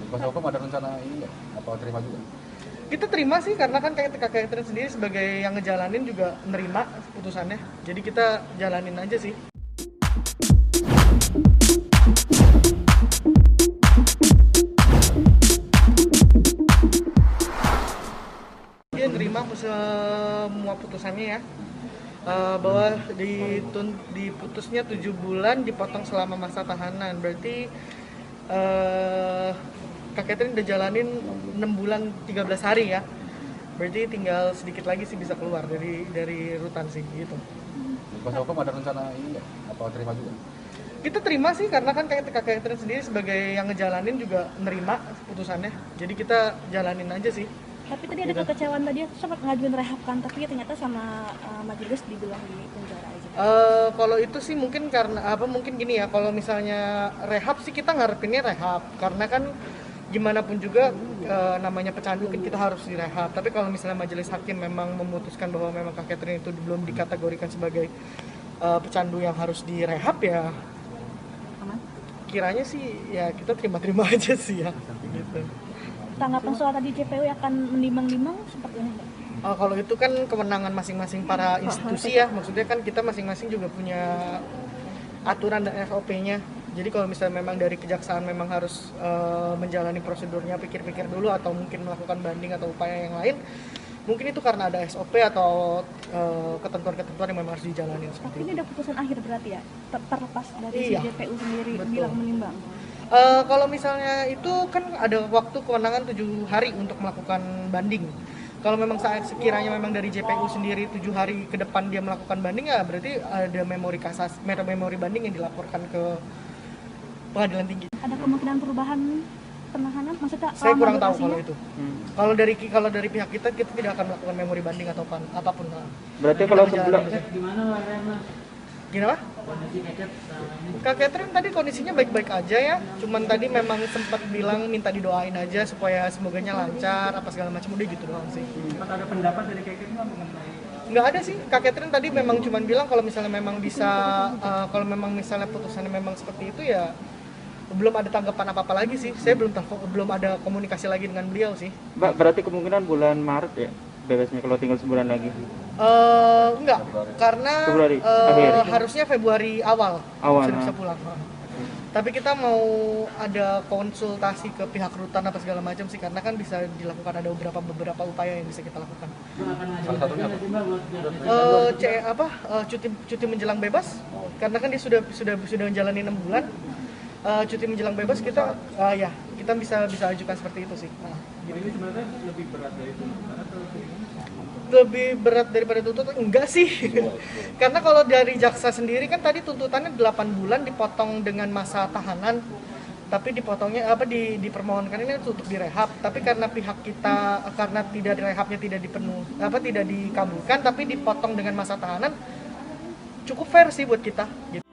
Kuasa hukum ada rencana ini nggak? Apa terima juga? Kita terima sih karena kan kayak kakak Catherine sendiri sebagai yang ngejalanin juga nerima putusannya. Jadi kita jalanin aja sih. Dia nerima semua putusannya ya. Bahwa diputusnya 7 bulan dipotong selama masa tahanan. Berarti Kak Catherine udah jalanin 6 bulan 13 hari ya. Berarti tinggal sedikit lagi sih bisa keluar dari rutan sih gitu. Kuasa hukum ada rencana ini nggak? Apa terima juga? Kita terima sih karena kan kayak Kak Catherine sendiri sebagai yang ngejalanin juga nerima putusannya. Jadi kita jalanin aja sih. Tapi tadi ada kekecewaan tadi sempat ngajuin rehab kan, tapi ternyata sama majelis dibilang di penjara aja. Kalau itu sih mungkin karena mungkin gini ya, kalau misalnya rehab sih kita ngarepinnya rehab karena kan gimana pun juga namanya pecandu kan kita harus direhab. Tapi kalau misalnya majelis hakim memang memutuskan bahwa memang Kak Catherine itu belum dikategorikan sebagai pecandu yang harus direhab ya Aman. kiranya sih ya kita terima-terima aja sih ya gitu. Tanggapan soal tadi JPU akan menimbang-nimbang seperti ini nggak? Kalau itu kan kewenangan masing-masing para institusi ya, maksudnya kan kita masing-masing juga punya aturan dan SOP-nya. Jadi kalau misalnya memang dari kejaksaan memang harus menjalani prosedurnya, pikir-pikir dulu atau mungkin melakukan banding atau upaya yang lain, mungkin itu karena ada SOP atau ketentuan-ketentuan yang memang harus dijalani. Tapi ini udah putusan akhir berarti ya, terlepas dari Iya, si JPU sendiri betul. bilang menimbang. Kalau misalnya itu kan ada waktu kewenangan 7 hari untuk melakukan banding. Kalau memang saat sekiranya memang dari JPU sendiri 7 hari ke depan dia melakukan banding ya berarti ada memori banding yang dilaporkan ke pengadilan tinggi. Ada kemungkinan perubahan penahanan? Maksudnya Saya lama kurang tahu durasinya? kalau itu. Kalau dari pihak kita tidak akan melakukan memori banding atau apapun. Berarti Kita kalau menjalani sebelum aja. Gimana warnanya mas? Gimana? Kondisi Kecet selama ini? Kak Catherine tadi kondisinya baik-baik aja ya, cuman tadi memang sempat bilang minta didoain aja supaya semoganya lancar apa segala macam, udah gitu doang sih. Sempat ada pendapat dari Kecet nggak mengenai Nggak ada sih, Kak Catherine tadi memang cuman bilang kalau misalnya memang bisa, kalau memang misalnya putusannya memang seperti itu ya belum ada tanggapan apa-apa lagi sih. Saya belum ada komunikasi lagi dengan beliau sih. Mbak, berarti kemungkinan bulan Maret ya bebasnya kalau tinggal sebulan lagi. Enggak, karena Februari akhir. harusnya Februari awal Awal, sudah bisa pulang. Tapi kita mau ada konsultasi ke pihak rutan apa segala macam sih, karena kan bisa dilakukan ada beberapa upaya yang bisa kita lakukan. Salah satunya apa? Cuti menjelang bebas, karena kan dia sudah menjalani 6 bulan. Cuti menjelang bebas kita kita bisa ajukan seperti itu sih. ini sebenarnya lebih berat dari itu atau Lebih berat daripada tuntutan enggak sih. Karena kalau dari jaksa sendiri kan tadi tuntutannya 8 bulan dipotong dengan masa tahanan. Tapi dipotongnya dipermohonkan ini untuk direhab, tapi karena pihak kita karena tidak direhabnya tidak dikabulkan tapi dipotong dengan masa tahanan, cukup fair sih buat kita gitu.